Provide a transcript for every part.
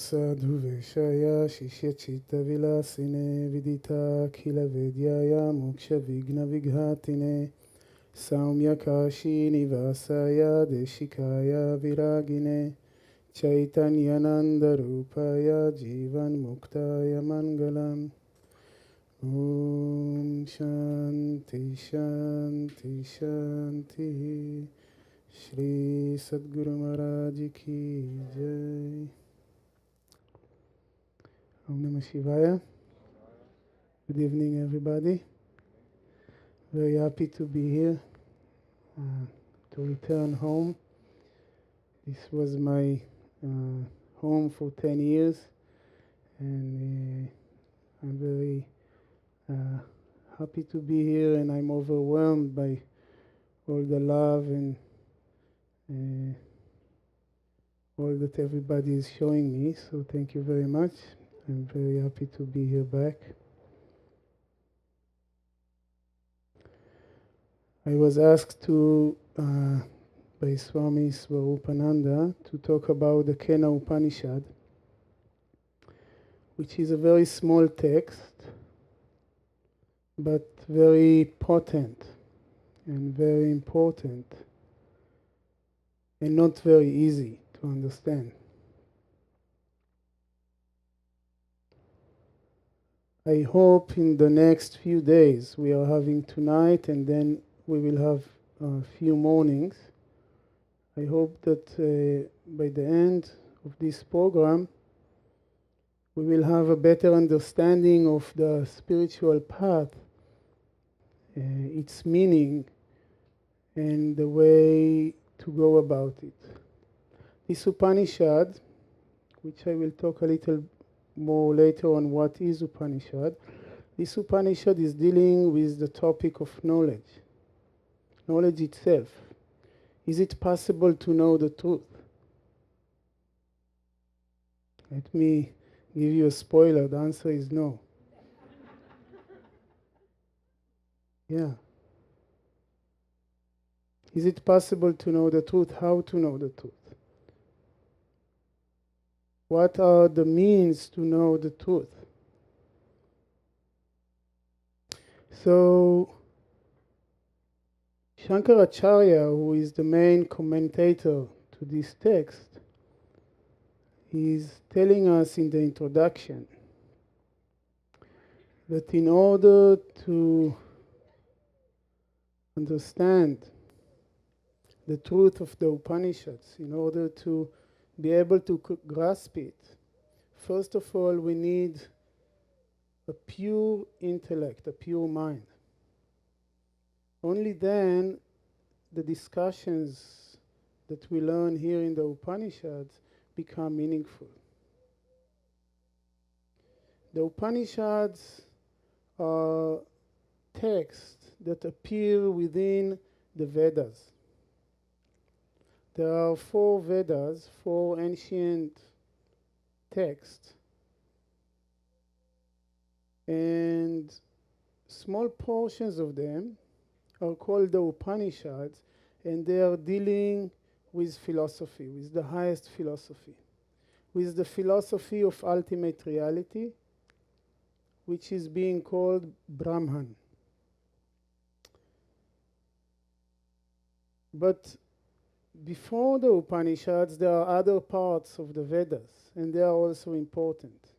sadhu veshaya shishya chitta vilasine vidita khila vidyaya moksha vigna vighatine saumya kashi nivasaya deshikaya viragine chaitanyananda rupaya jivan muktaya mangalam. Om Shanti Shanti Shanti. Shri Sadguru Maharaj Ki Jai. Om Namah Shivaya. Good evening, everybody. Very happy to be here, to return home. This was my home for 10 years, and I'm very happy to be here, and I'm overwhelmed by all the love and all that everybody is showing me. So thank you very much. I'm very happy to be here back. I was asked to by Swami Swarupananda to talk about the Kena Upanishad, which is a very small text, but very potent and very important, and not very easy to understand. I hope in the next few days, we are having tonight and then we will have a few mornings. I hope that by the end of this program, we will have a better understanding of the spiritual path, its meaning, and the way to go about it. This Upanishad, which I will talk a little more later on what is Upanishad, this Upanishad is dealing with the topic of knowledge. Knowledge itself. Is it possible to know the truth? Let me give you a spoiler. The answer is no. Yeah. Is it possible to know the truth? How to know the truth? What are the means to know the truth? So, Shankaracharya, who is the main commentator to this text, is telling us in the introduction that in order to understand the truth of the Upanishads, in order to be able to grasp it, first of all, we need a pure intellect, a pure mind. Only then the discussions that we learn here in the Upanishads become meaningful. The Upanishads are texts that appear within the Vedas. There are 4 Vedas, 4 ancient texts, and small portions of them are called the Upanishads, and they are dealing with philosophy, with the highest philosophy, with the philosophy of ultimate reality, which is being called Brahman. But before the Upanishads, there are other parts of the Vedas, and they are also important.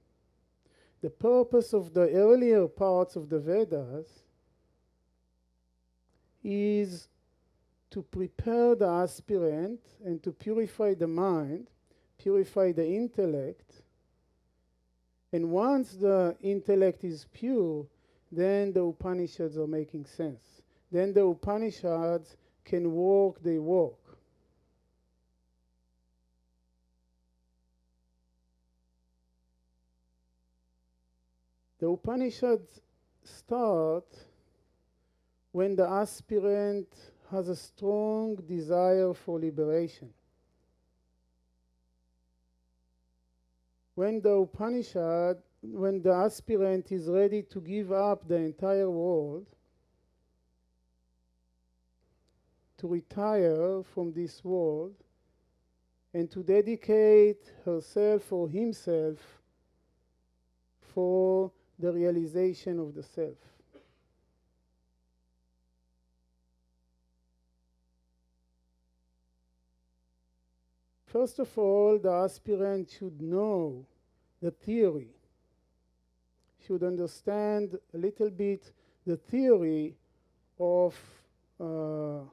The purpose of the earlier parts of the Vedas is to prepare the aspirant and to purify the mind, purify the intellect. And once the intellect is pure, then the Upanishads are making sense. Then the Upanishads can walk their walk. The Upanishads start when the aspirant has a strong desire for liberation. When the aspirant is ready to give up the entire world, to retire from this world and to dedicate herself or himself for the realization of the self. First of all, the aspirant should know the theory, should understand a little bit the theory of the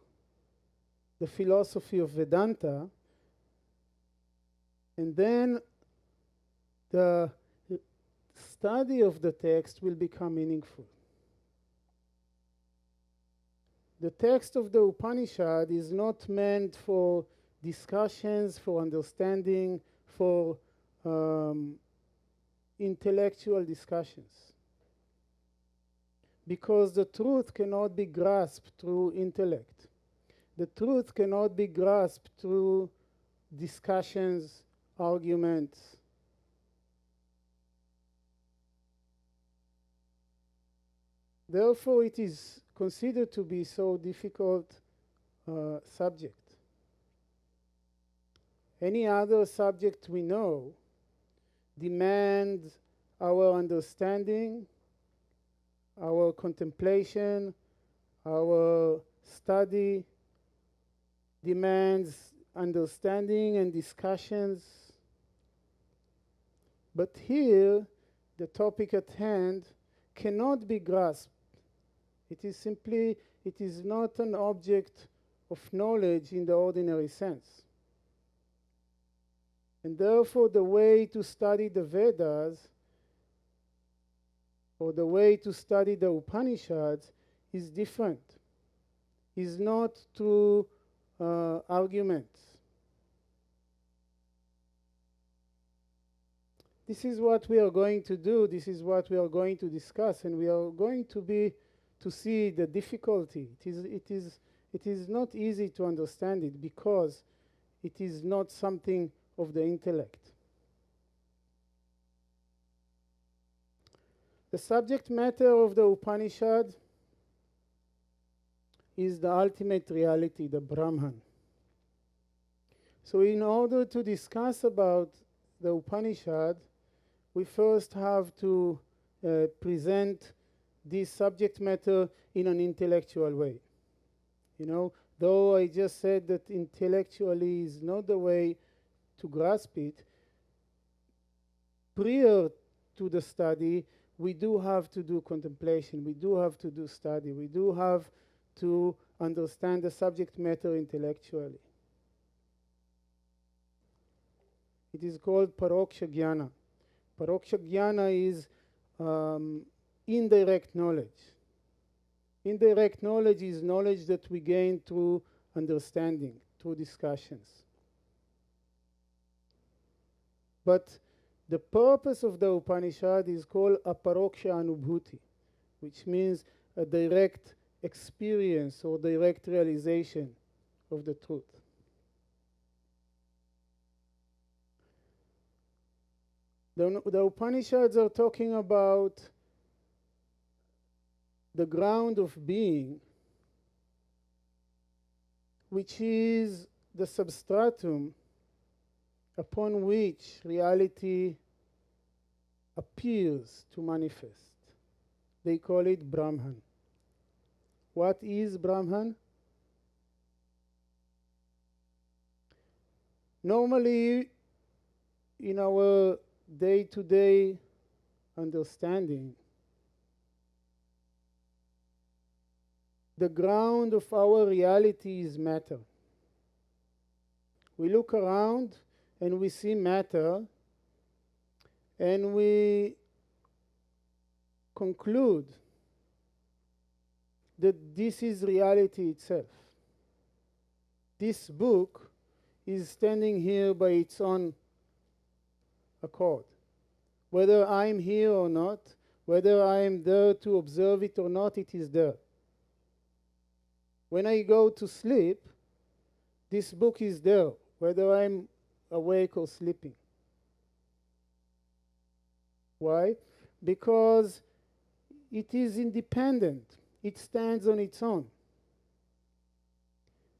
philosophy of Vedanta, and then the study of the text will become meaningful. The text of the Upanishad is not meant for discussions, for understanding, for intellectual discussions. Because the truth cannot be grasped through intellect. The truth cannot be grasped through discussions, arguments. Therefore, it is considered to be so difficult subject. Any other subject we know demands our understanding, our contemplation, our study, demands understanding and discussions. But here, the topic at hand cannot be grasped. It is not an object of knowledge in the ordinary sense. And therefore, the way to study the Vedas, or the way to study the Upanishads, is different. Is not through arguments. This is what we are going to do. This is what we are going to discuss, and we are going to see the difficulty. It is not easy to understand it because it is not something of the intellect. The subject matter of the Upanishad is the ultimate reality, the Brahman. So in order to discuss about the Upanishad, we first have to present this subject matter in an intellectual way. You know, though I just said that intellectually is not the way to grasp it, prior to the study, we do have to do contemplation, we do have to do study, we do have to understand the subject matter intellectually. It is called Paroksha Jnana. Paroksha Jnana is indirect knowledge. Indirect knowledge is knowledge that we gain through understanding, through discussions. But the purpose of the Upanishad is called aparoksha anubhuti, which means a direct experience or direct realization of the truth. The Upanishads are talking about the ground of being, which is the substratum upon which reality appears to manifest. They call it Brahman. What is Brahman? Normally, in our day-to-day understanding, the ground of our reality is matter. We look around and we see matter, and we conclude that this is reality itself. This book is standing here by its own accord. Whether I'm here or not, whether I'm there to observe it or not, it is there. When I go to sleep, this book is there, whether I'm awake or sleeping. Why? Because it is independent. It stands on its own.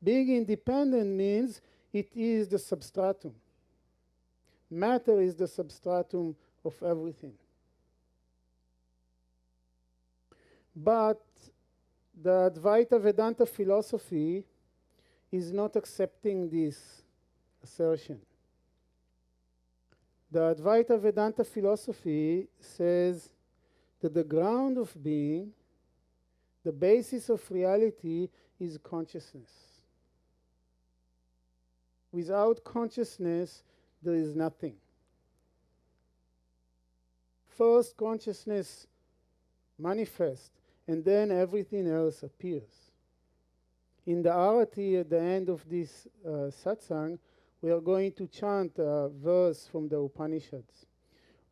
Being independent means it is the substratum. Matter is the substratum of everything. But the Advaita Vedanta philosophy is not accepting this assertion. The Advaita Vedanta philosophy says that the ground of being, the basis of reality, is consciousness. Without consciousness, there is nothing. First, consciousness manifests, and then everything else appears. In the Arati, at the end of this satsang, we are going to chant a verse from the Upanishads.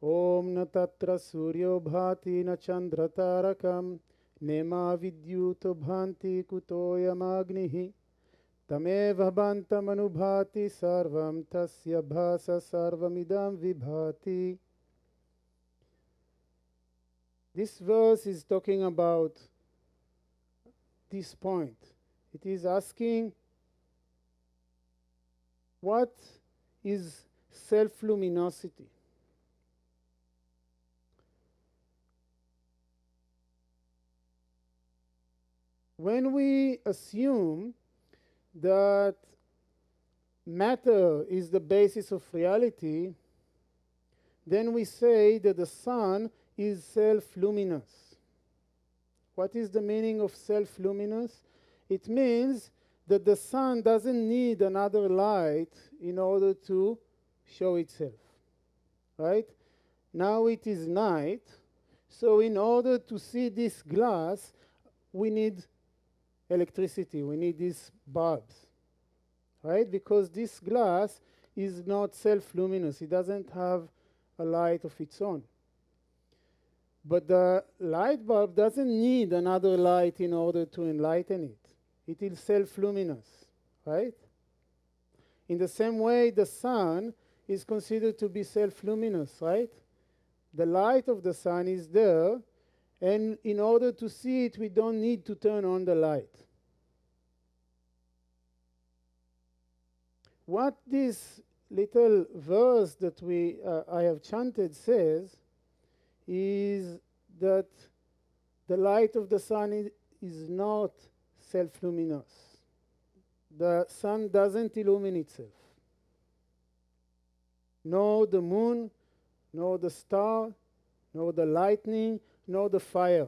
Om na tatra suryo bhati na chandra tarakam nema vidyuto bhanti kutoyam agnihi tameva bantam anubhati sarvam tasya bhasa sarvamidam vibhati. This verse is talking about this point. It is asking, what is self-luminosity? When we assume that matter is the basis of reality, then we say that the sun is self-luminous. What is the meaning of self-luminous? It means that the sun doesn't need another light in order to show itself, right? Now it is night, so in order to see this glass, we need electricity, we need these bulbs, right? Because this glass is not self-luminous, it doesn't have a light of its own. But the light bulb doesn't need another light in order to enlighten it. It is self-luminous, right? In the same way, the sun is considered to be self-luminous, right? The light of the sun is there, and in order to see it, we don't need to turn on the light. What this little verse that I have chanted says is that the light of the sun is not self-luminous. The sun doesn't illuminate itself. Nor the moon, nor the star, nor the lightning, nor the fire.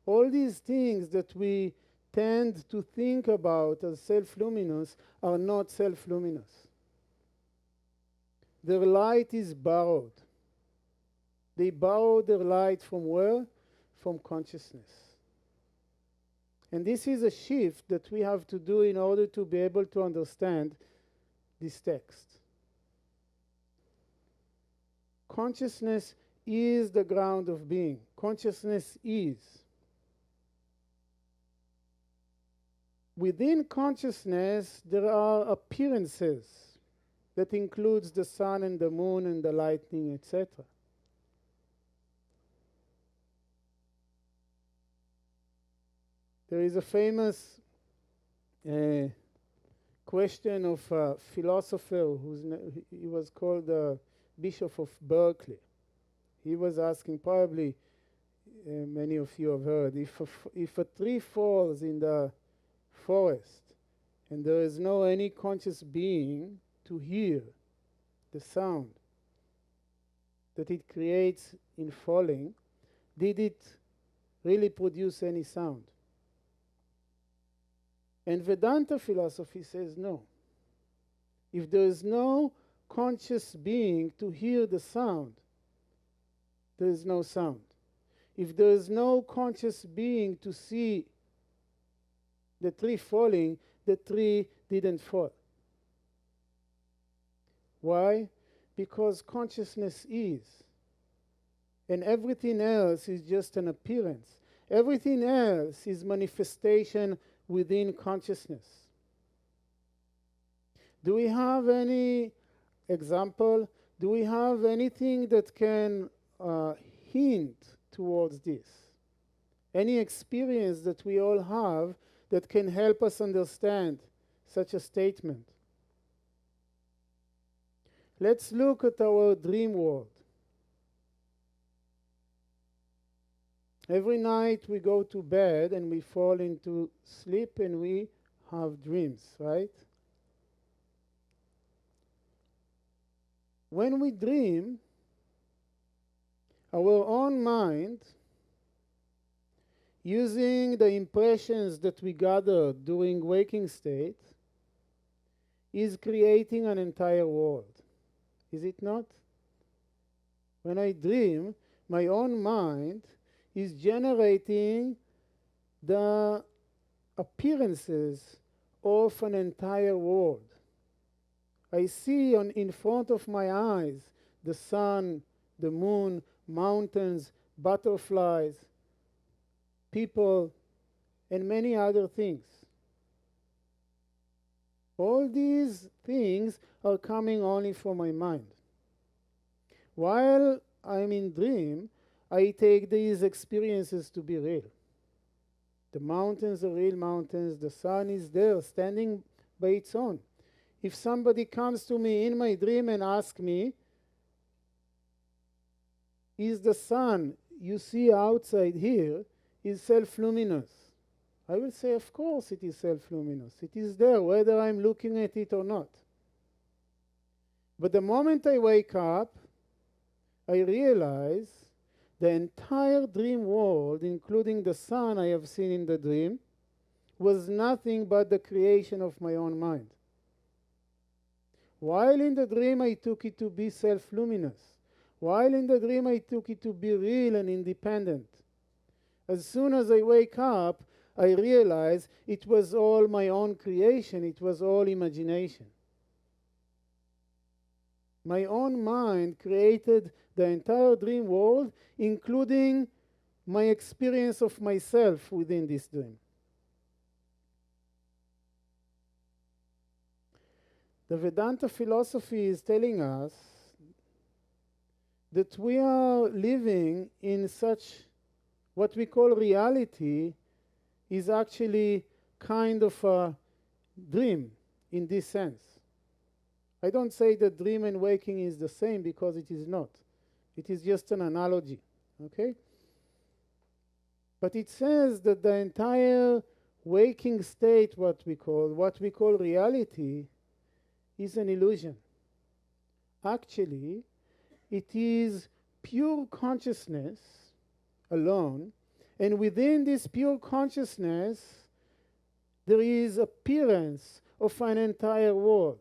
All these things that we tend to think about as self-luminous are not self-luminous. Their light is borrowed. They borrow their light from where? From consciousness. And this is a shift that we have to do in order to be able to understand this text. Consciousness is the ground of being. Consciousness is. Within consciousness, there are appearances that includes the sun and the moon and the lightning, etc. There is a famous question of a philosopher he was called the Bishop of Berkeley. He was asking, probably many of you have heard, if a tree falls in the forest and there is no any conscious being to hear the sound that it creates in falling, did it really produce any sound? And Vedanta philosophy says no. If there is no conscious being to hear the sound, there is no sound. If there is no conscious being to see the tree falling, the tree didn't fall. Why? Because consciousness is. And everything else is just an appearance. Everything else is manifestation within consciousness. Do we have any example? Do we have anything that can hint towards this? Any experience that we all have that can help us understand such a statement? Let's look at our dream world. Every night we go to bed and we fall into sleep and we have dreams, right? When we dream, our own mind, using the impressions that we gathered during waking state, is creating an entire world. Is it not? When I dream, my own mind is generating the appearances of an entire world. I see in front of my eyes the sun, the moon, mountains, butterflies, people, and many other things. All these things are coming only from my mind. While I'm in dream, I take these experiences to be real. The mountains are real mountains. The sun is there, standing by its own. If somebody comes to me in my dream and asks me, is the sun you see outside here is self-luminous? I will say, of course it is self-luminous. It is there, whether I'm looking at it or not. But the moment I wake up, I realize the entire dream world, including the sun I have seen in the dream, was nothing but the creation of my own mind. While in the dream I took it to be self-luminous. While in the dream I took it to be real and independent. As soon as I wake up, I realize it was all my own creation. It was all imagination. My own mind created the entire dream world, including my experience of myself within this dream. The Vedanta philosophy is telling us that we are living in such what we call reality is actually kind of a dream in this sense. I don't say that dream and waking is the same, because it is not. It is just an analogy, okay? But it says that the entire waking state, what we call reality, is an illusion. Actually, it is pure consciousness alone, and within this pure consciousness, there is appearance of an entire world.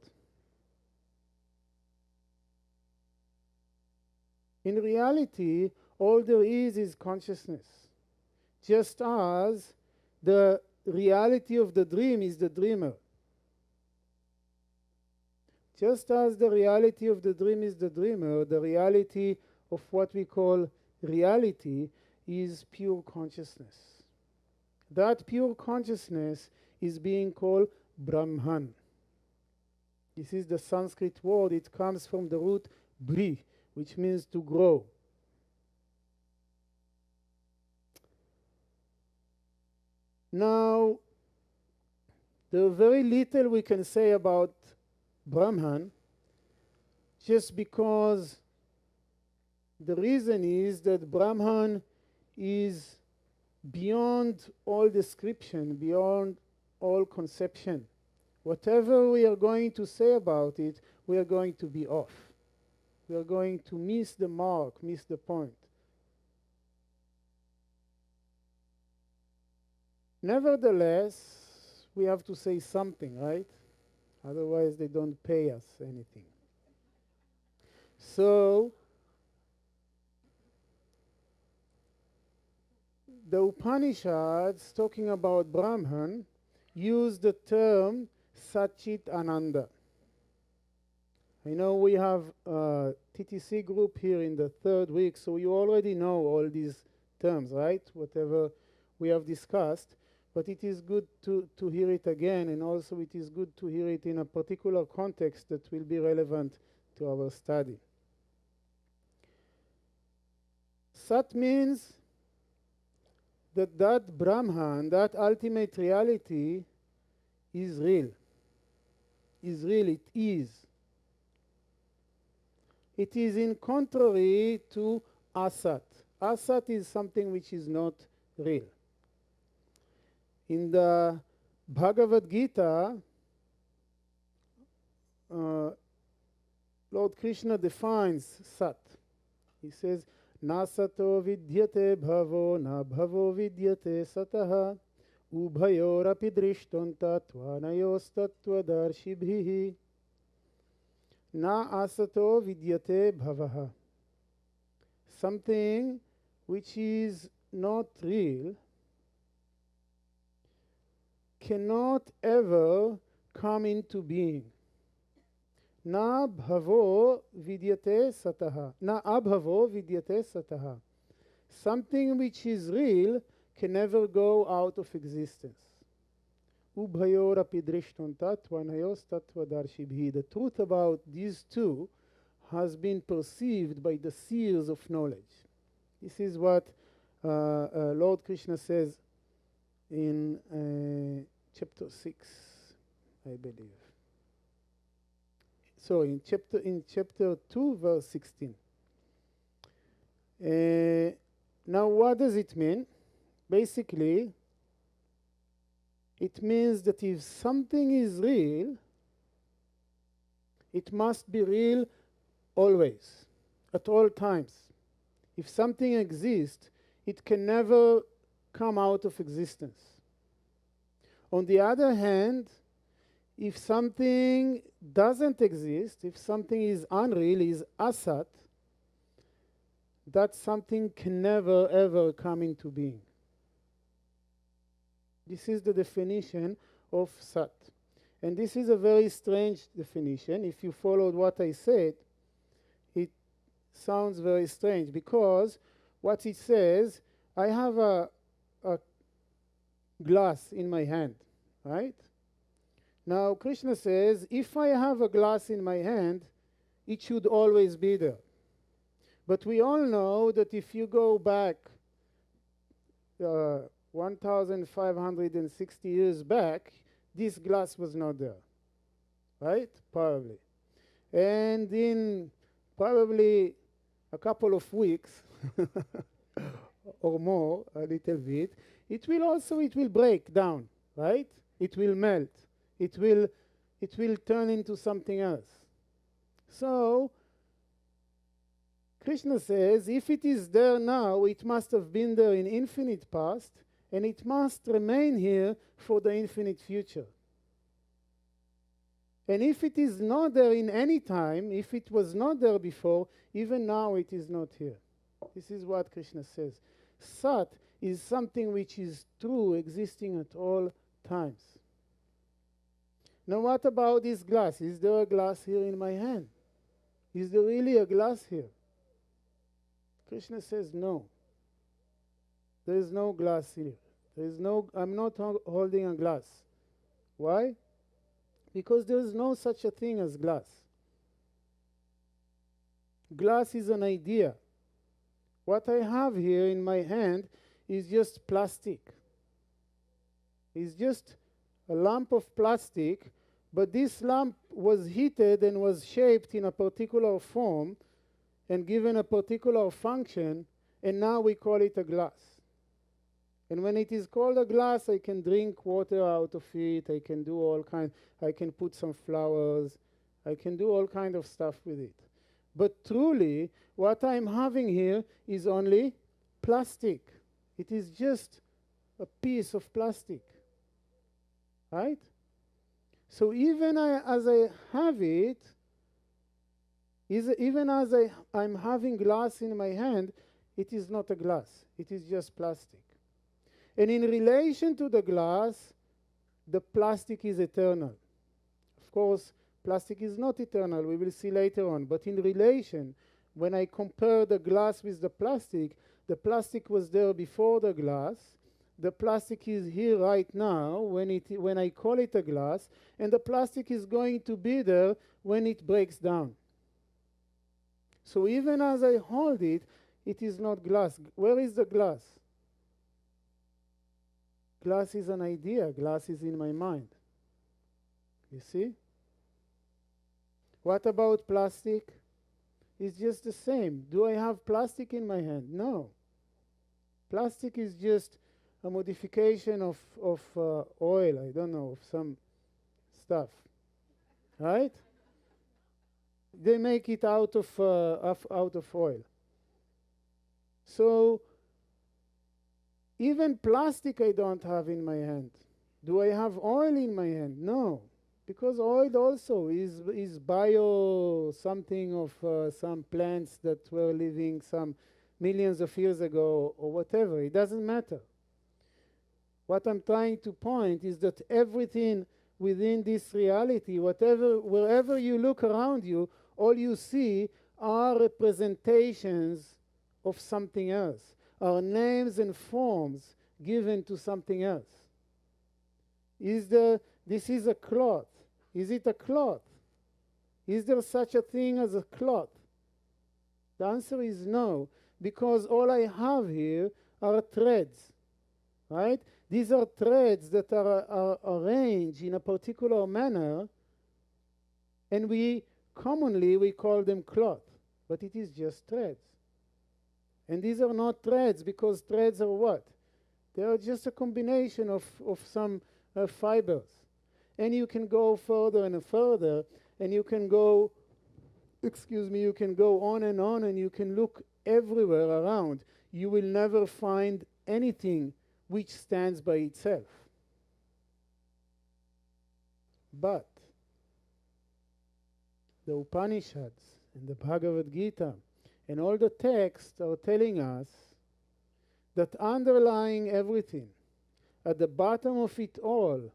In reality, all there is consciousness. Just as the reality of the dream is the dreamer. Just as the reality of the dream is the dreamer, the reality of what we call reality is pure consciousness. That pure consciousness is being called Brahman. This is the Sanskrit word. It comes from the root bri, which means to grow. Now, there is very little we can say about Brahman, just because the reason is that Brahman is beyond all description, beyond all conception. Whatever we are going to say about it, we are going to be off. We are going to miss the mark, miss the point. Nevertheless, we have to say something, right? Otherwise, they don't pay us anything. So, the Upanishads, talking about Brahman, use the term Satchit Ananda. I know we have a TTC group here in the third week, so you already know all these terms, right? Whatever we have discussed. But it is good to hear it again, and also it is good to hear it in a particular context that will be relevant to our study. Sat means that Brahman, that ultimate reality, is real. Is real, it is. it is in contrary to asat. Asat is something which is not real. In the Bhagavad Gita, Lord Krishna defines sat. He says, Na sato vidyate bhavo, na bhavo vidyate sataha, ubhayorapi drishtonta tvanayostattvadarshibhihi. Na asato vidyate bhavaha. Something which is not real cannot ever come into being. Na bhavo vidyate sataha. Na abhavo vidyate sataha. Something which is real can never go out of existence. Ubhayor api drishtonta tvanayos tatvadarshibhi. The truth about these two has been perceived by the seers of knowledge. This is what Lord Krishna says in chapter 6, I believe. Sorry, in chapter 2, verse 16. Now, what does it mean? Basically, it means that if something is real, it must be real always, at all times. If something exists, it can never come out of existence. On the other hand, if something doesn't exist, if something is unreal, is asat, that something can never ever come into being. This is the definition of sat. And this is a very strange definition. If you followed what I said, it sounds very strange because what it says, I have a glass in my hand, right? Now, Krishna says, if I have a glass in my hand, it should always be there. But we all know that if you go back 1,560 years back, this glass was not there, right? Probably. And in probably a couple of weeks or more, a little bit, it will break down, right? It will melt. It will turn into something else. So, Krishna says, if it is there now, it must have been there in infinite past, and it must remain here for the infinite future. And if it is not there in any time, if it was not there before, even now it is not here. This is what Krishna says. Sat is something which is true, existing at all times. Now what about this glass? Is there a glass here in my hand? Is there really a glass here? Krishna says no. There is no glass here. I'm not holding a glass. Why? Because there is no such a thing as glass. Glass is an idea. What I have here in my hand is just plastic. It's just a lump of plastic, but this lump was heated and was shaped in a particular form and given a particular function, and now we call it a glass. And when it is called a glass, I can drink water out of it, I can do all kinds, I can put some flowers, I can do all kind of stuff with it. But truly, what I'm having here is only plastic. It is just a piece of plastic. Right? So even as I have it, even as I'm having glass in my hand, it is not a glass. It is just plastic. And in relation to the glass, the plastic is eternal. Of course, plastic is not eternal. We will see later on. But in relation, when I compare the glass with the plastic was there before the glass. The plastic is here right now when I call it a glass, and the plastic is going to be there when it breaks down. So even as I hold it, it is not glass. Where is the glass? Glass is an idea. Glass is in my mind. You see? What about plastic? is just the same. Do I have plastic in my hand? No. Plastic is just a modification of oil, I don't know, of some stuff, right? They make it out of oil. So even plastic I don't have in my hand. Do I have oil in my hand? No, because oil also is bio something of some plants that were living some millions of years ago or whatever. It doesn't matter. What I'm trying to point is that everything within this reality, wherever you look around you, all you see are representations of something else, are names and forms given to something else. This is a cloth. Is it a cloth? Is there such a thing as a cloth? The answer is no, because all I have here are threads, right? These are threads that are arranged in a particular manner, and we call them cloth, but it is just threads. And these are not threads, because threads are what? They are just a combination of some fibers. And you can go further and further, and you can go, you can go on, and you can look everywhere around. You will never find anything which stands by itself. But the Upanishads and the Bhagavad Gita and all the texts are telling us that underlying everything, at the bottom of it all,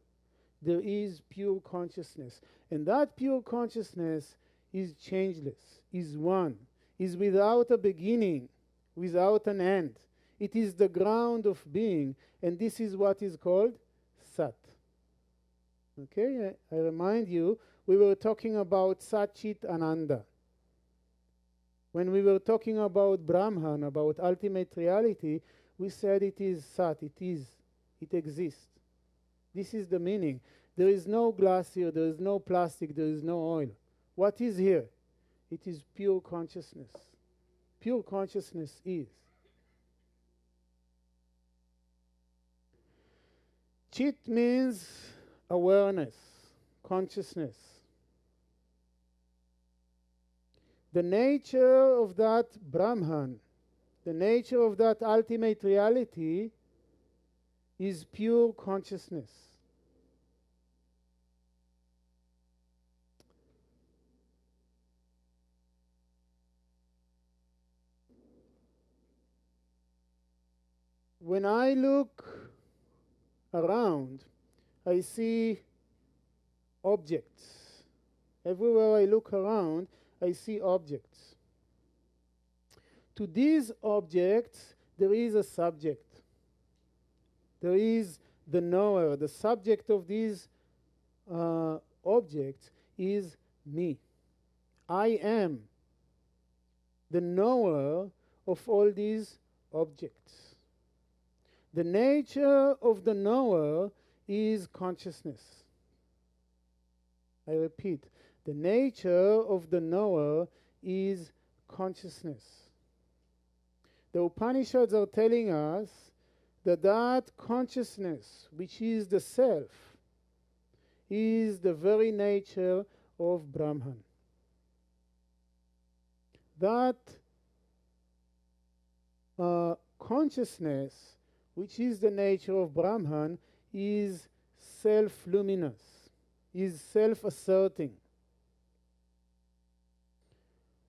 there is pure consciousness. And that pure consciousness is changeless, is one, is without a beginning, without an end. It is the ground of being, and this is what is called Sat. Okay, I remind you, we were talking about Sat Chit Ananda. When we were talking about Brahman, about ultimate reality, we said it is Sat, it exists. This is the meaning. There is no glass here, there is no plastic, there is no oil. What is here? It is pure consciousness. Pure consciousness is. Chit means awareness, consciousness. The nature of that Brahman, the nature of that ultimate reality is pure consciousness. When I look around, I see objects. Everywhere I look around, I see objects. To these objects, there is a subject. There is the knower. The subject of these objects is me. I am the knower of all these objects. The nature of the knower is consciousness. I repeat, the nature of the knower is consciousness. The Upanishads are telling us that consciousness, which is the self, is the very nature of Brahman. That consciousness, which is the nature of Brahman, is self-luminous, is self-asserting.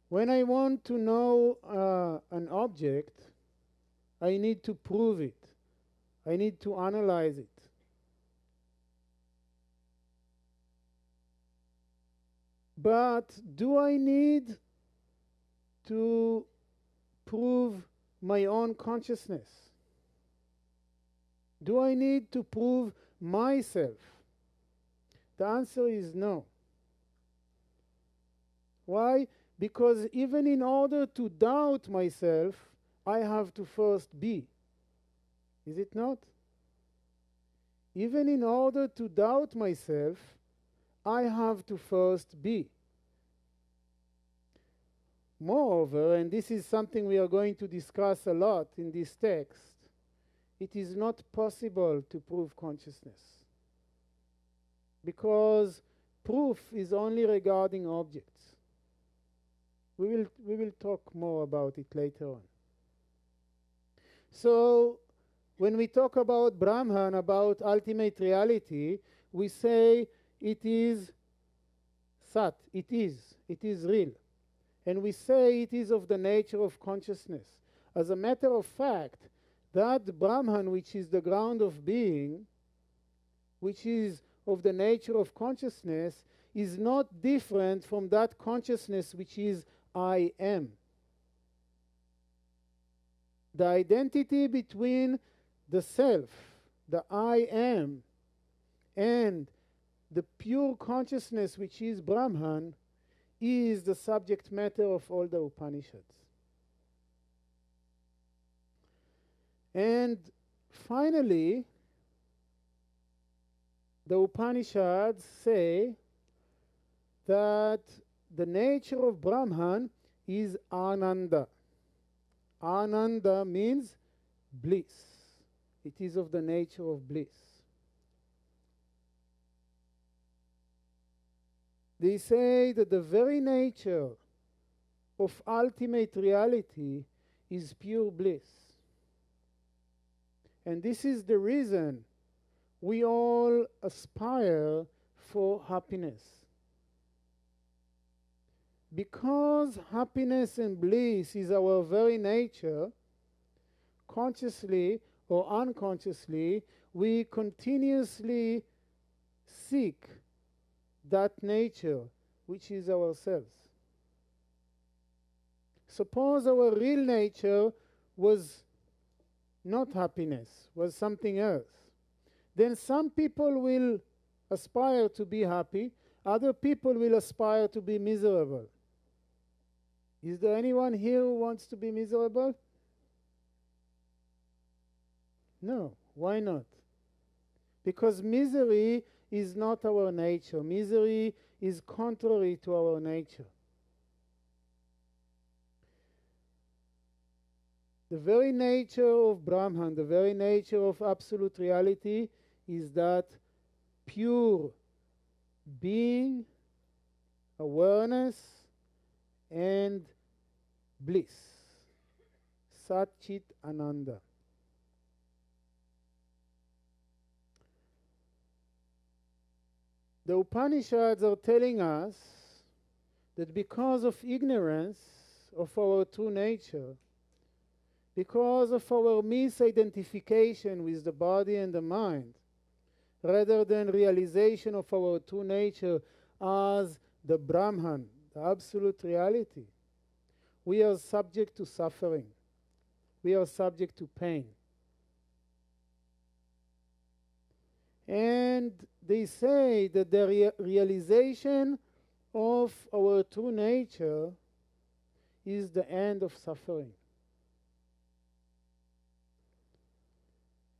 When I want to know an object, I need to prove it. I need to analyze it. But do I need to prove my own consciousness? Do I need to prove myself? The answer is no. Why? Because even in order to doubt myself, I have to first be. Is it not? Even in order to doubt myself, I have to first be. Moreover, and this is something we are going to discuss a lot in this text, it is not possible to prove consciousness, because proof is only regarding objects. We will talk more about it later on. So, when we talk about Brahman, about ultimate reality, we say it is Sat, it is real. And we say it is of the nature of consciousness. As a matter of fact, that Brahman, which is the ground of being, which is of the nature of consciousness, is not different from that consciousness which is I am. The identity between the self, the I am, and the pure consciousness which is Brahman is the subject matter of all the Upanishads. And finally, the Upanishads say that the nature of Brahman is Ananda. Ananda means bliss. It is of the nature of bliss. They say that the very nature of ultimate reality is pure bliss. And this is the reason we all aspire for happiness. Because happiness and bliss is our very nature, consciously or unconsciously, we continuously seek that nature which is ourselves. Suppose our real nature was not happiness, was something else. Then some people will aspire to be happy, other people will aspire to be miserable. Is there anyone here who wants to be miserable? No. Why not? Because misery is not our nature. Misery is contrary to our nature. The very nature of Brahman, the very nature of absolute reality is that pure being, awareness, and bliss. Sat Chit Ananda. The Upanishads are telling us that because of ignorance of our true nature, because of our misidentification with the body and the mind, rather than realization of our true nature as the Brahman, the absolute reality, we are subject to suffering. We are subject to pain. And they say that the realization of our true nature is the end of suffering.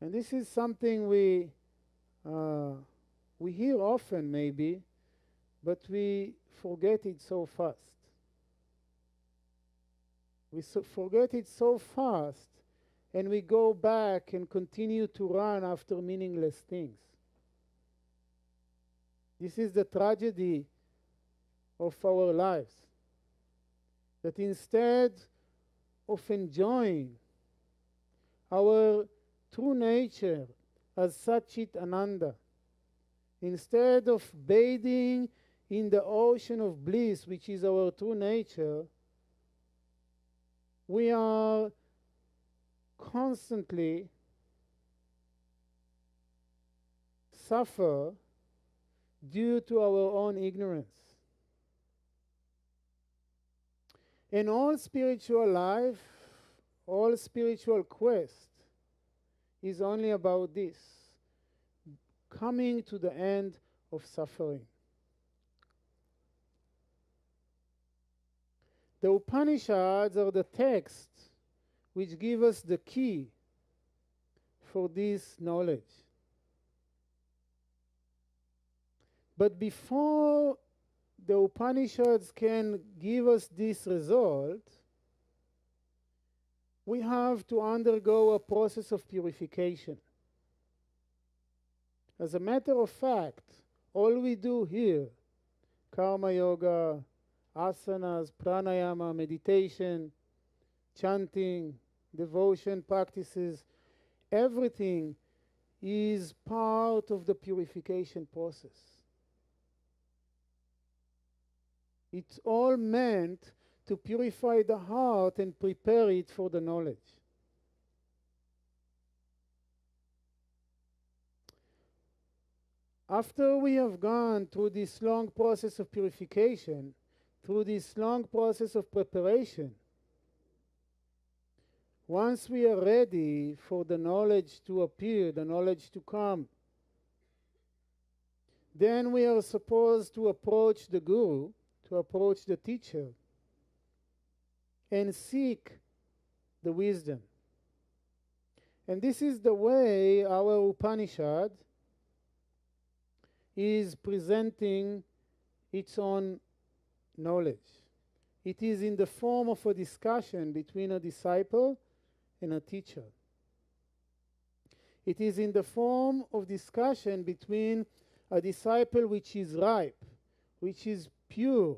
And this is something we hear often maybe, but we forget it so fast. We forget it so fast, and we go back and continue to run after meaningless things. This is the tragedy of our lives. That instead of enjoying our true nature as Satchit Ananda, instead of bathing in the ocean of bliss, which is our true nature, we are constantly suffer due to our own ignorance. In all spiritual life, all spiritual quest is only about this, coming to the end of suffering. The Upanishads are the texts which give us the key for this knowledge. But before the Upanishads can give us this result, we have to undergo a process of purification. As a matter of fact, all we do here, karma yoga, asanas, pranayama, meditation, chanting, devotion practices, everything is part of the purification process. It's all meant to purify the heart and prepare it for the knowledge. After we have gone through this long process of purification, through this long process of preparation, once we are ready for the knowledge to appear, the knowledge to come, then we are supposed to approach the guru, to approach the teacher, and seek the wisdom. And this is the way our Upanishad is presenting its own knowledge. It is in the form of a discussion between a disciple and a teacher. It is in the form of discussion between a disciple which is ripe, which is pure,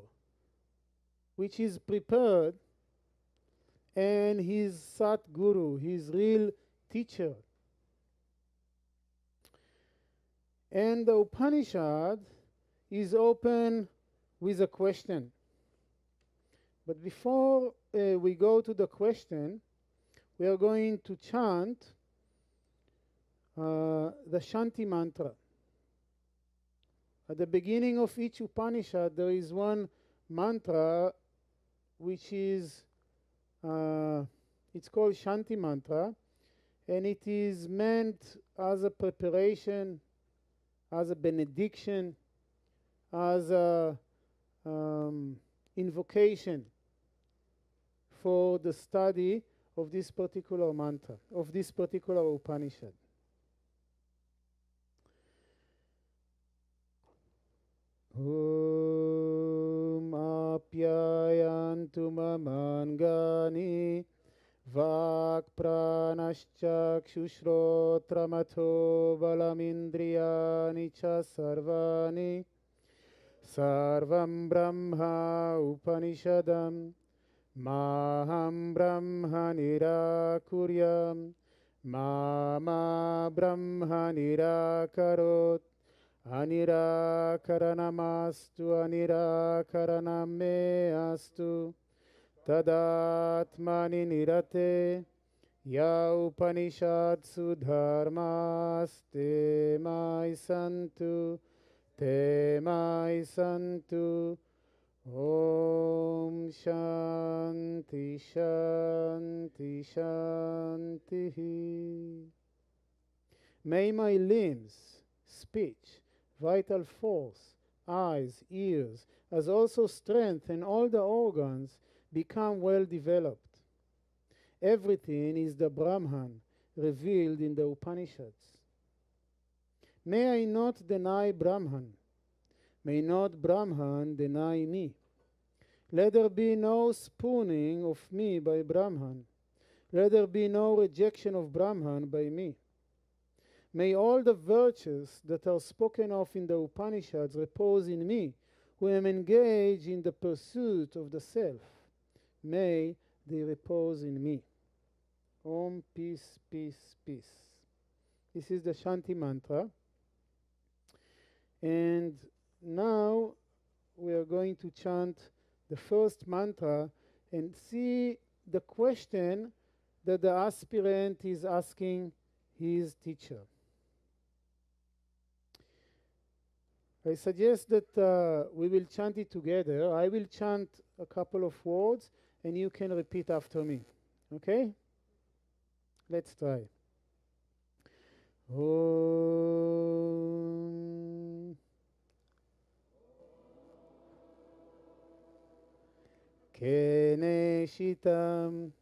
which is prepared, and his Sat Guru, his real teacher. And the Upanishad is open with a question. But before we go to the question, we are going to chant the Shanti mantra. At the beginning of each Upanishad, there is one mantra which is, it's called Shanti mantra, and it is meant as a preparation, as a benediction, as a invocation for the study of this particular mantra, of this particular Upanishad. Om apyayantu mamangani vak pranaschakshushrotramato balamindriyani cha sarvani sarvam brahma upanishadam maham brahma nirakuryam mama brahma nirakarot anirakaranamastu anirakaraname astu tadatmani nirate ya upanishadsu dharmaste mai santu te mai santu. Om Shanti Shanti Shanti. May my limbs, speech, vital force, eyes, ears, as also strength and all the organs become well developed. Everything is the Brahman revealed in the Upanishads. May I not deny Brahman. May not Brahman deny me. Let there be no spooning of me by Brahman. Let there be no rejection of Brahman by me. May all the virtues that are spoken of in the Upanishads repose in me, who am engaged in the pursuit of the self. May they repose in me. Om, peace, peace, peace. This is the Shanti mantra. And now we are going to chant the first mantra and see the question that the aspirant is asking his teacher. I suggest that we will chant it together. I will chant a couple of words and you can repeat after me. Okay? Let's try. Om Kene Shitam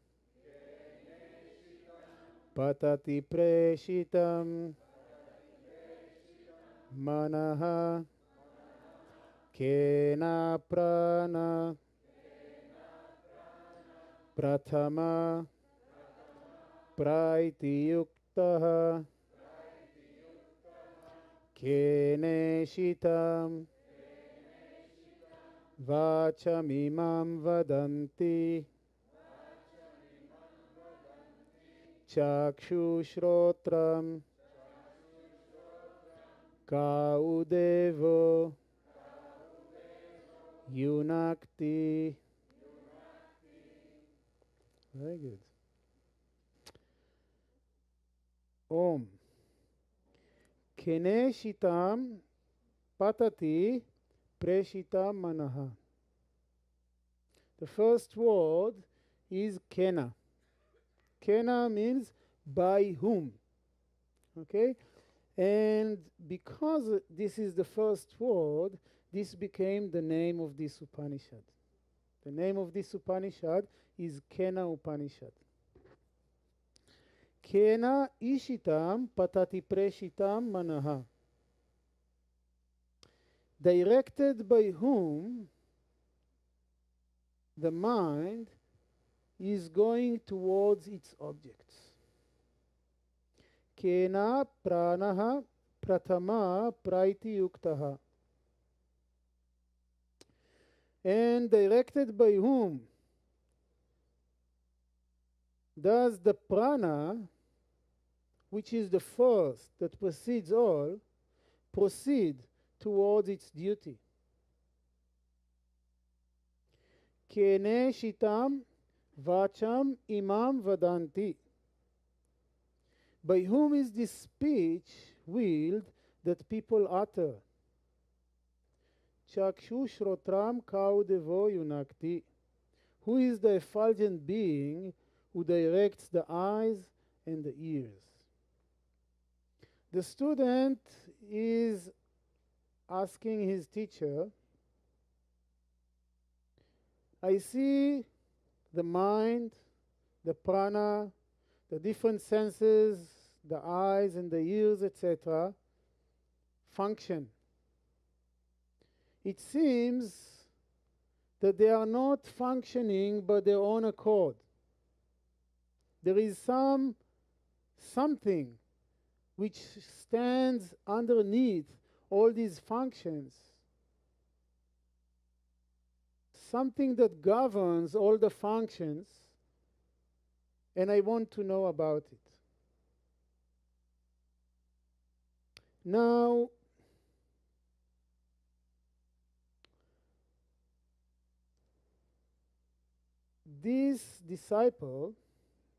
Patati Preshitam Manaha Kena prana pratama praiti yuktaha kene shitam vachamimam vadanti chakshushrodram kaudevo yunakti. Very good. Om. Kene shitam patati preshitam manaha. The first word is kena. Kena means by whom. Okay? And because this is the first word, this became the name of this Upanishad. The name of this Upanishad is Kena Upanishad. Kena ishitam patati preshitam manaha. Directed by whom the mind is going towards its objects. Kena pranaha pratama praiti yuktaha. And directed by whom does the prana, which is the first that precedes all, proceed towards its duty? Kene shitam vacham imam vadanti. By whom is this speech willed that people utter? Chakshushrodram kaudevo yunakti. Who is the effulgent being who directs the eyes and the ears? The student is asking his teacher, I see the mind, the prana, the different senses, the eyes and the ears, etc., function. It seems that they are not functioning by their own accord. There is something which stands underneath all these functions, something that governs all the functions, and I want to know about it. Now, this disciple,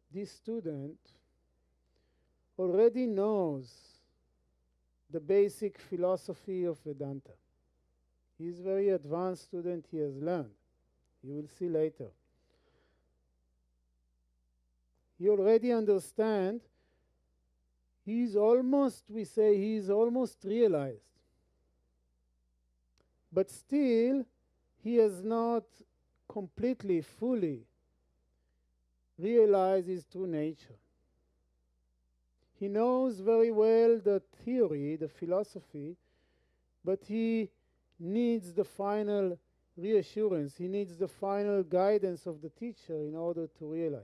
this student, already knows the basic philosophy of Vedanta. He is a very advanced student, he has learned. You will see later. He already understands, he's almost realized. But still, he has not completely, fully realized his true nature. He knows very well the theory, the philosophy, but he needs the final reassurance. He needs the final guidance of the teacher in order to realize.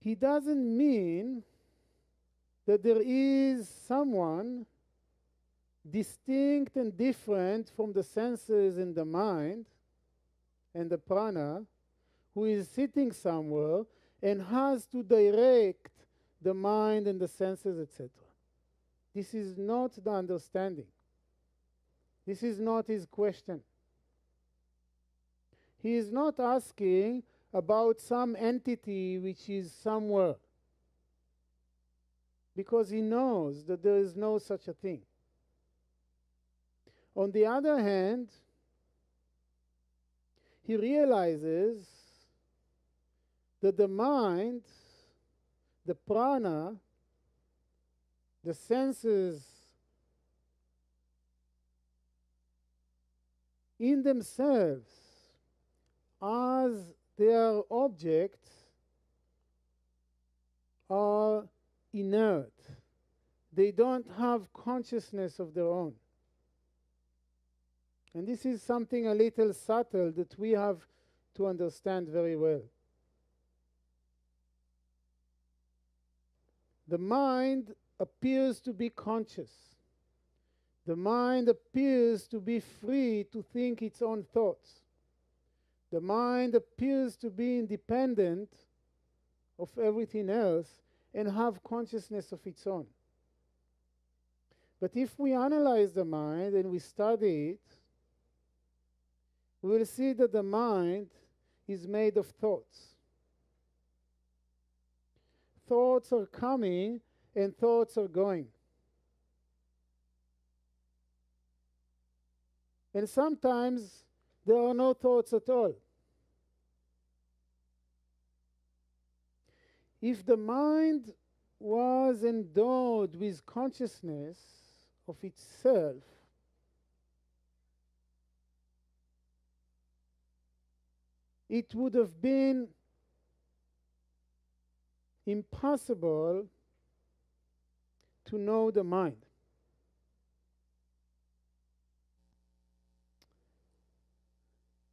He doesn't mean that there is someone distinct and different from the senses and the mind and the prana who is sitting somewhere and has to direct the mind and the senses, etc. This is not the understanding. This is not his question. He is not asking about some entity which is somewhere, because he knows that there is no such a thing. On the other hand, he realizes that the mind, the prana, the senses in themselves, as their objects, are inert. they don't have consciousness of their own. And this is something a little subtle that we have to understand very well. The mind appears to be conscious. The mind appears to be free to think its own thoughts. The mind appears to be independent of everything else and have consciousness of its own. But if we analyze the mind and we study it, we will see that the mind is made of thoughts. Thoughts are coming and thoughts are going. And sometimes there are no thoughts at all. If the mind was endowed with consciousness of itself, it would have been impossible to know the mind.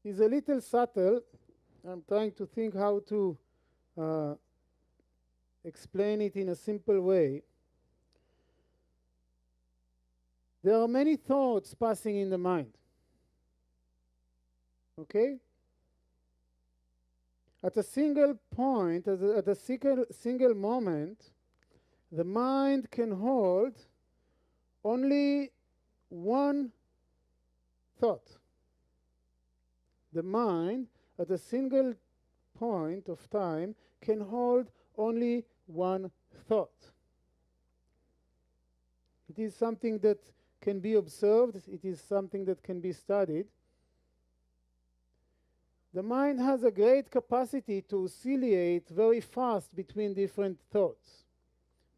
It's a little subtle. I'm trying to think how to explain it in a simple way. There are many thoughts passing in the mind. Okay? At a single point, at a single moment, the mind can hold only one thought. The mind, at a single point of time, can hold only one thought. It is something that can be observed. It is something that can be studied. The mind has a great capacity to oscillate very fast between different thoughts.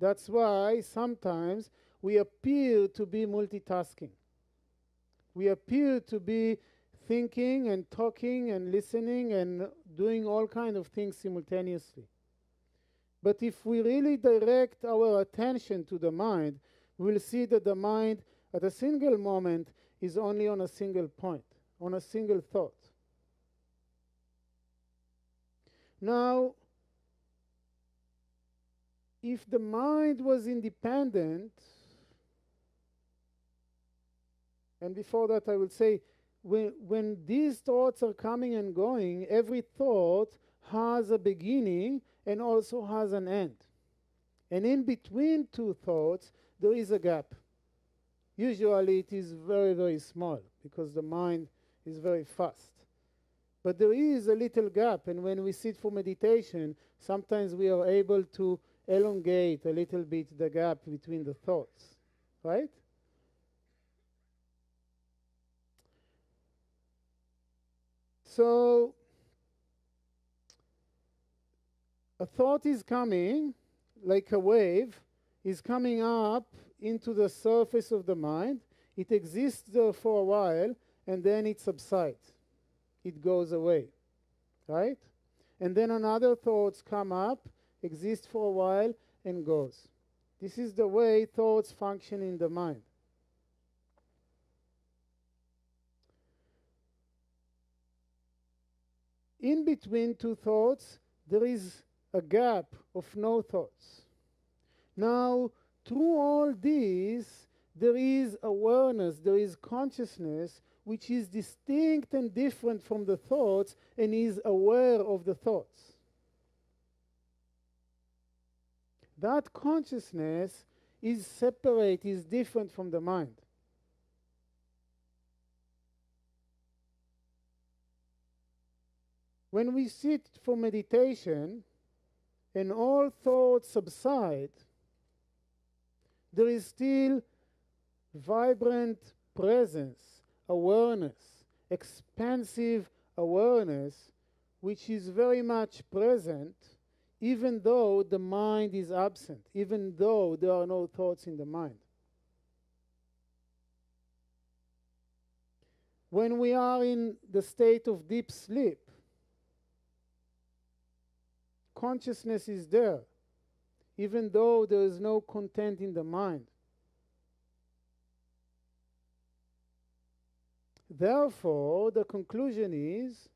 That's why sometimes we appear to be multitasking. We appear to be thinking and talking and listening and doing all kinds of things simultaneously. But if we really direct our attention to the mind, we'll see that the mind at a single moment is only on a single point, on a single thought. Now, if the mind was independent, and before that I will say, when these thoughts are coming and going, every thought has a beginning and also has an end. And in between two thoughts, there is a gap. Usually it is very, very small because the mind is very fast. But there is a little gap, and when we sit for meditation, sometimes we are able to elongate a little bit the gap between the thoughts, right? So, a thought is coming, like a wave, is coming up into the surface of the mind. It exists there for a while, and then it subsides. It goes away, right? And then another thoughts come up, exist for a while, and goes. This is the way thoughts function in the mind. In between two thoughts, there is a gap of no thoughts. Now, through all these, there is awareness, there is consciousness, which is distinct and different from the thoughts and is aware of the thoughts. That consciousness is separate, is different from the mind. When we sit for meditation and all thoughts subside, there is still vibrant presence, awareness, expansive awareness, which is very much present, even though the mind is absent, even though there are no thoughts in the mind. When we are in the state of deep sleep, consciousness is there. even though there is no content in the mind. Therefore, the conclusion is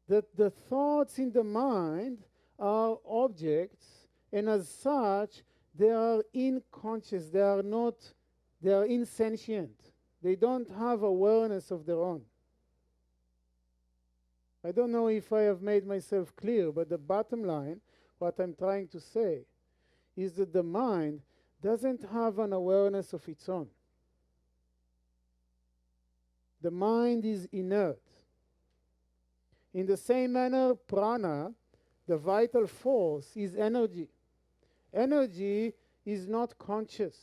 that the thoughts in the mind are objects, and as such, they are inconscious, they are insentient. They don't have awareness of their own. I don't know if I have made myself clear, but the bottom line, what I'm trying to say, is that the mind doesn't have an awareness of its own. The mind is inert. In the same manner, prana, the vital force, is energy. Energy is not conscious.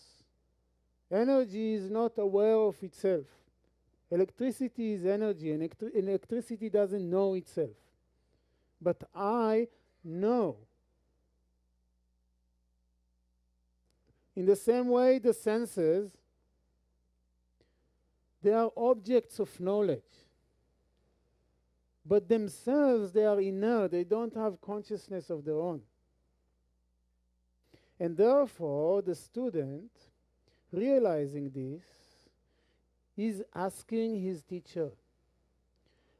Energy is not aware of itself. Electricity is energy, and electricity doesn't know itself. But I know. In the same way, the senses, they are objects of knowledge. But themselves, they are inert. They don't have consciousness of their own. And therefore, the student, realizing this, is asking his teacher,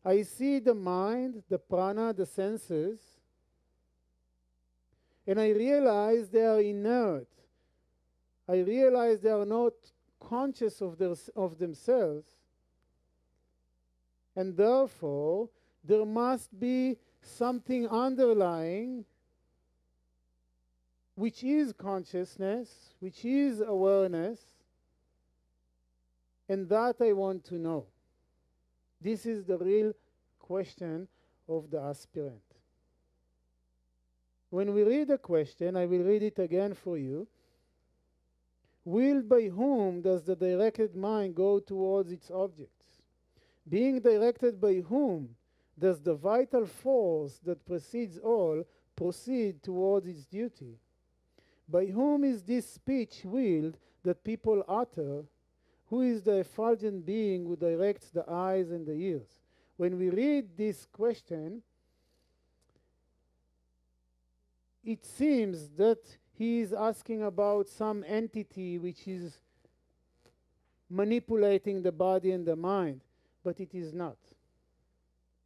I see the mind, the prana, the senses, and I realize they are inert. I realize they are not conscious of themselves. And therefore, there must be something underlying, which is consciousness, which is awareness, and that I want to know. This is the real question of the aspirant. When we read the question, I will read it again for you. Willed by whom does the directed mind go towards its objects? Being directed by whom does the vital force that precedes all proceed towards its duty? By whom is this speech willed that people utter? Who is the effulgent being who directs the eyes and the ears? When we read this question, it seems that he is asking about some entity which is manipulating the body and the mind, but it is not.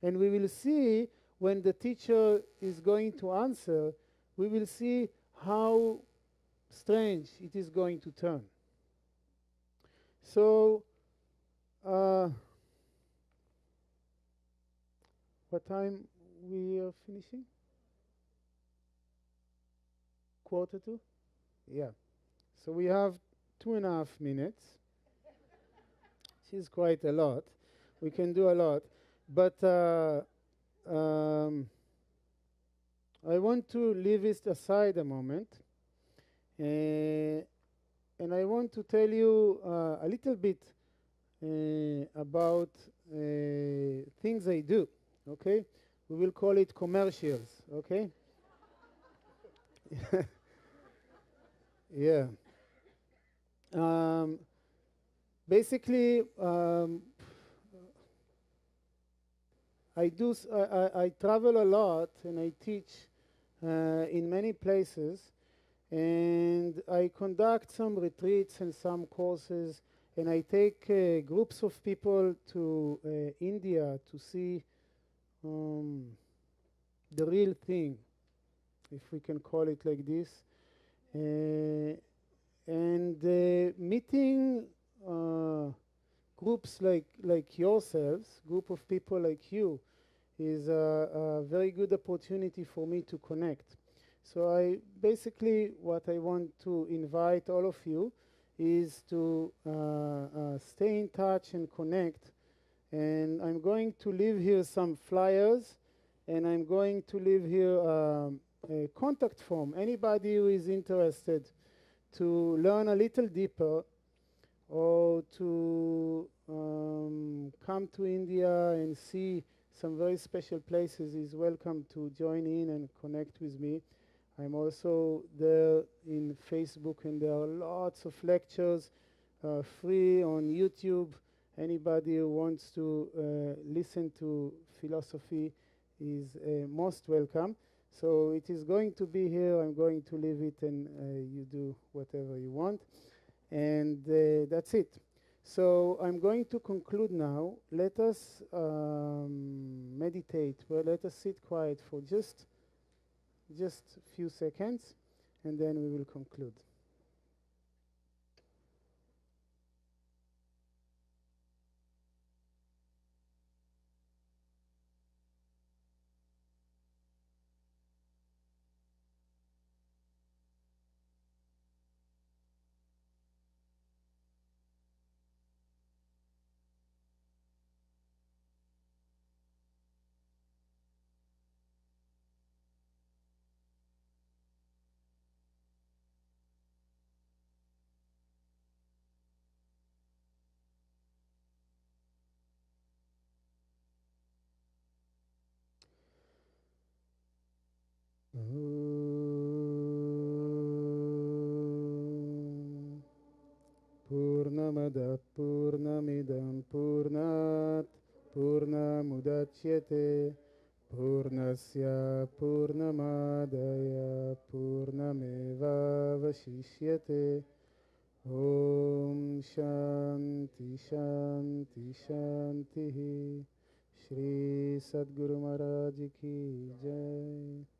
And we will see when the teacher is going to answer, we will see how strange it is going to turn. So, what time we are finishing? 1:45? Yeah. So we have 2.5 minutes. Which is quite a lot. We can do a lot. But I want to leave it aside a moment. And I want to tell you a little bit about things I do, okay? We will call it commercials, okay? Yeah. Basically, I travel a lot and I teach in many places. And I conduct some retreats and some courses, and I take groups of people to India to see the real thing, if we can call it like this. And meeting groups like yourselves, group of people like you, is a very good opportunity for me to connect. So what I want to invite all of you is to stay in touch and connect. And I'm going to leave here some flyers, and I'm going to leave here a contact form. Anybody who is interested to learn a little deeper or to come to India and see some very special places is welcome to join in and connect with me. I'm also there in Facebook, and there are lots of lectures free on YouTube. Anybody who wants to listen to philosophy is most welcome. So it is going to be here. I'm going to leave it, and you do whatever you want. And that's it. So I'm going to conclude now. Let us meditate. Well, let us sit quiet for just a few seconds, and then we will conclude. Purnamada Purnamidam Purnat Purnamudachyate Purnasya Purnamadaya Purnameva Vashishyate Om Shanti Shanti Shanti Shri Sadguru Maharaj Ki Jai.